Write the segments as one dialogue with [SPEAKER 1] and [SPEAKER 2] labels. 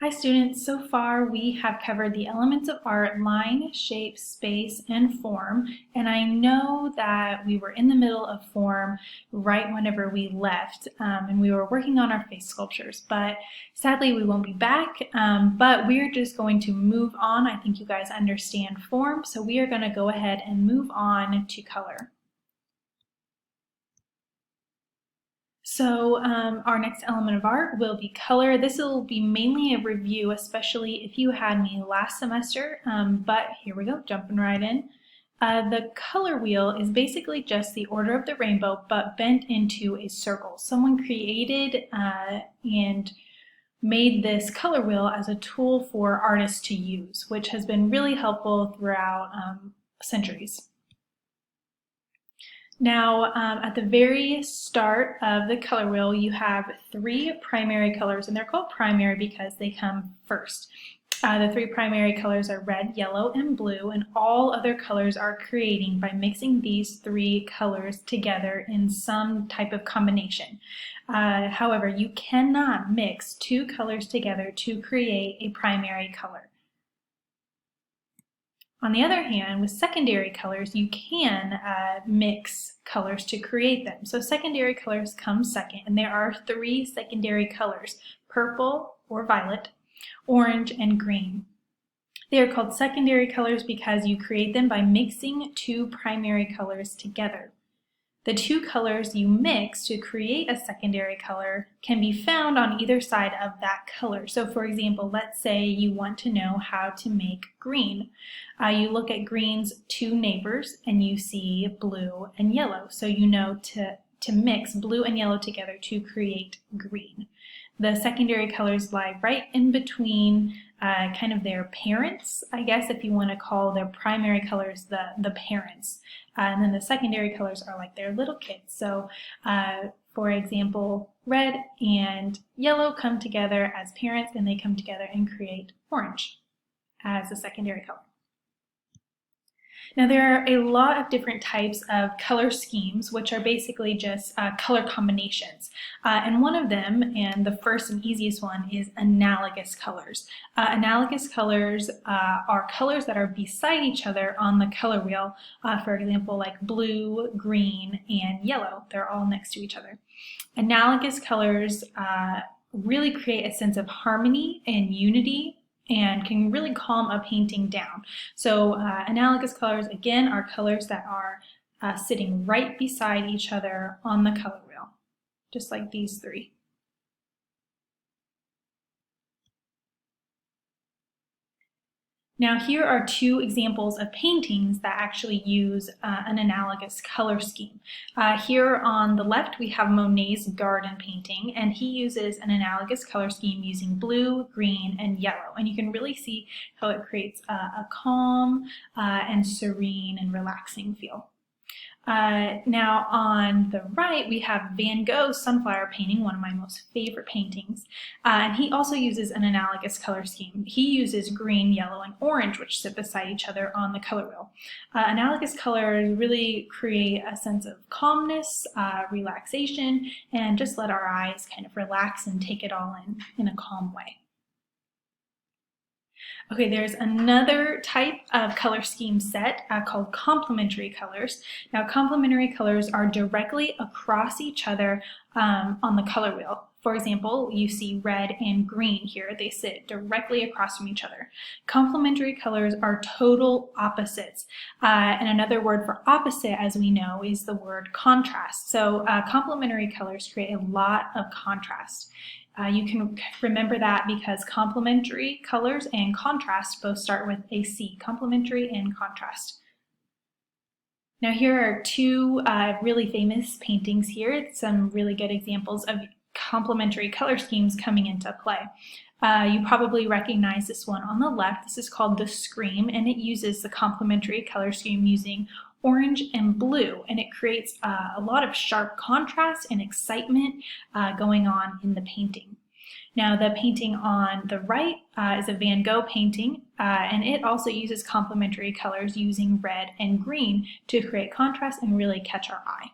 [SPEAKER 1] Hi students, so far we have covered the elements of art, line, shape, space, and form, and I know that we were in the middle of form right whenever we left, and we were working on our face sculptures, but sadly we won't be back, but we're just going to move on. I think you guys understand form, so we are going to go ahead and move on to color. So our next element of art will be color. This will be mainly a review, especially if you had me last semester, but here we go, jumping right in. The color wheel is basically just the order of the rainbow, but bent into a circle. Someone created and made this color wheel as a tool for artists to use, which has been really helpful throughout centuries. Now, at the very start of the color wheel, you have three primary colors, and they're called primary because they come first. The three primary colors are red, yellow, and blue, and all other colors are creating by mixing these three colors together in some type of combination. However, you cannot mix two colors together to create a primary color. On the other hand, with secondary colors, you can mix colors to create them. So secondary colors come second, and there are three secondary colors: purple or violet, orange, and green. They are called secondary colors because you create them by mixing two primary colors together. The two colors you mix to create a secondary color can be found on either side of that color. So for example, let's say you want to know how to make green. You look at green's two neighbors and you see blue and yellow. So you know to mix blue and yellow together to create green. The secondary colors lie right in between kind of their parents, I guess, if you want to call their primary colors the parents. And then the secondary colors are like their little kids. So for example, red and yellow come together as parents, and they come together and create orange as a secondary color. Now there are a lot of different types of color schemes, which are basically just color combinations. And one of them, and the first and easiest one, is analogous colors. Analogous colors are colors that are beside each other on the color wheel. For example, like blue, green, and yellow. They're all next to each other. Analogous colors really create a sense of harmony and unity, and can really calm a painting down. So analogous colors, again, are colors that are sitting right beside each other on the color wheel, just like these three. Now here are two examples of paintings that actually use an analogous color scheme. Here on the left we have Monet's garden painting, and he uses an analogous color scheme using blue, green, and yellow. And you can really see how it creates a calm and serene and relaxing feel. Now on the right we have Van Gogh's sunflower painting, one of my most favorite paintings, and he also uses an analogous color scheme. He uses green, yellow, and orange, which sit beside each other on the color wheel. Analogous colors really create a sense of calmness, relaxation, and just let our eyes kind of relax and take it all in a calm way. Okay, there's another type of color scheme set called complementary colors. Now, complementary colors are directly across each other on the color wheel. For example, you see red and green here. They sit directly across from each other. Complementary colors are total opposites. And another word for opposite, as we know, is the word contrast. So complementary colors create a lot of contrast. You can remember that because complementary colors and contrast both start with a C, complementary and contrast. Now here are two really famous paintings here, some really good examples of complementary color schemes coming into play. You probably recognize this one on the left. This is called The Scream, and it uses the complementary color scheme using orange and blue, and it creates a lot of sharp contrast and excitement going on in the painting. Now the painting on the right is a Van Gogh painting, and it also uses complementary colors using red and green to create contrast and really catch our eye.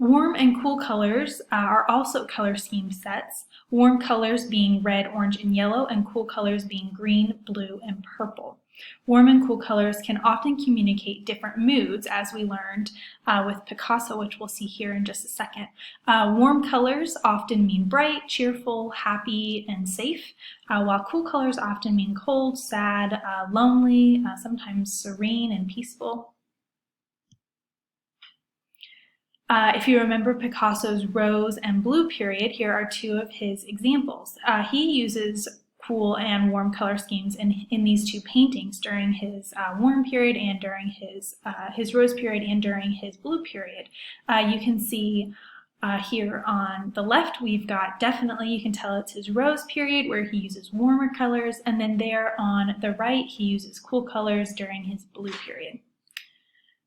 [SPEAKER 1] Warm and cool colors are also color scheme sets, warm colors being red, orange, and yellow, and cool colors being green, blue, and purple. Warm and cool colors can often communicate different moods, as we learned with Picasso, which we'll see here in just a second. Warm colors often mean bright, cheerful, happy, and safe, while cool colors often mean cold, sad, lonely, sometimes serene and peaceful. If you remember Picasso's rose and blue period, here are two of his examples. He uses cool and warm color schemes in these two paintings during his warm period and during his rose period and during his blue period. You can see here on the left, we've got definitely, you can tell it's his rose period where he uses warmer colors, and then there on the right, he uses cool colors during his blue period.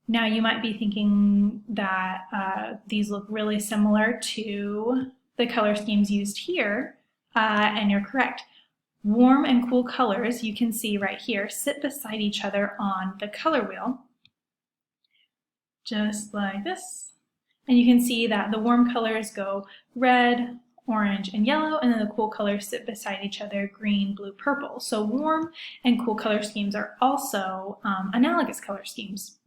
[SPEAKER 1] Now you might be thinking that these look really similar to the color schemes used here, and you're correct. Warm and cool colors, you can see right here, sit beside each other on the color wheel, just like this. And you can see that the warm colors go red, orange, and yellow, and then the cool colors sit beside each other, green, blue, purple. So warm and cool color schemes are also analogous color schemes.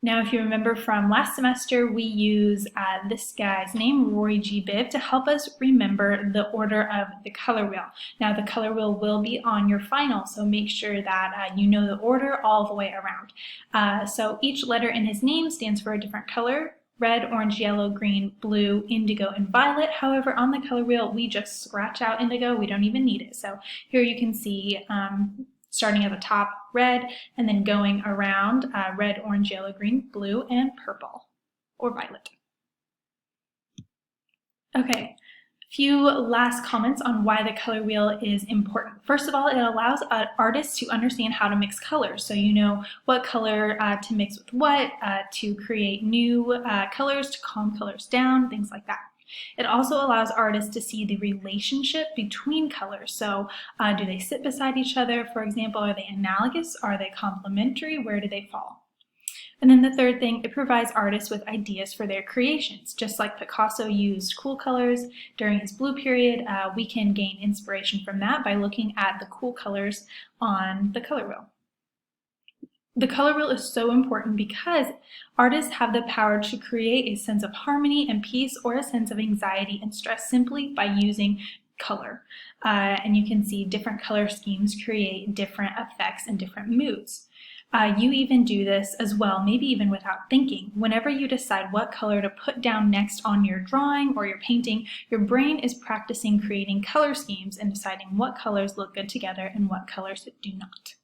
[SPEAKER 1] Now, if you remember from last semester, we use this guy's name, Rory G. Biv, to help us remember the order of the color wheel. Now, the color wheel will be on your final, so make sure that you know the order all the way around. So each letter in his name stands for a different color: red, orange, yellow, green, blue, indigo, and violet. However, on the color wheel, we just scratch out indigo. We don't even need it. So here you can see starting at the top, red, and then going around red, orange, yellow, green, blue, and purple, or violet. Okay, a few last comments on why the color wheel is important. First of all, it allows artists to understand how to mix colors, so you know what color to mix with what, to create new colors, to calm colors down, things like that. It also allows artists to see the relationship between colors. So do they sit beside each other? For example, are they analogous? Are they complementary? Where do they fall? And then the third thing, it provides artists with ideas for their creations. Just like Picasso used cool colors during his blue period, we can gain inspiration from that by looking at the cool colors on the color wheel. The color wheel is so important because artists have the power to create a sense of harmony and peace, or a sense of anxiety and stress, simply by using color. And you can see different color schemes create different effects and different moods. You even do this as well, maybe even without thinking. Whenever you decide what color to put down next on your drawing or your painting, your brain is practicing creating color schemes and deciding what colors look good together and what colors do not.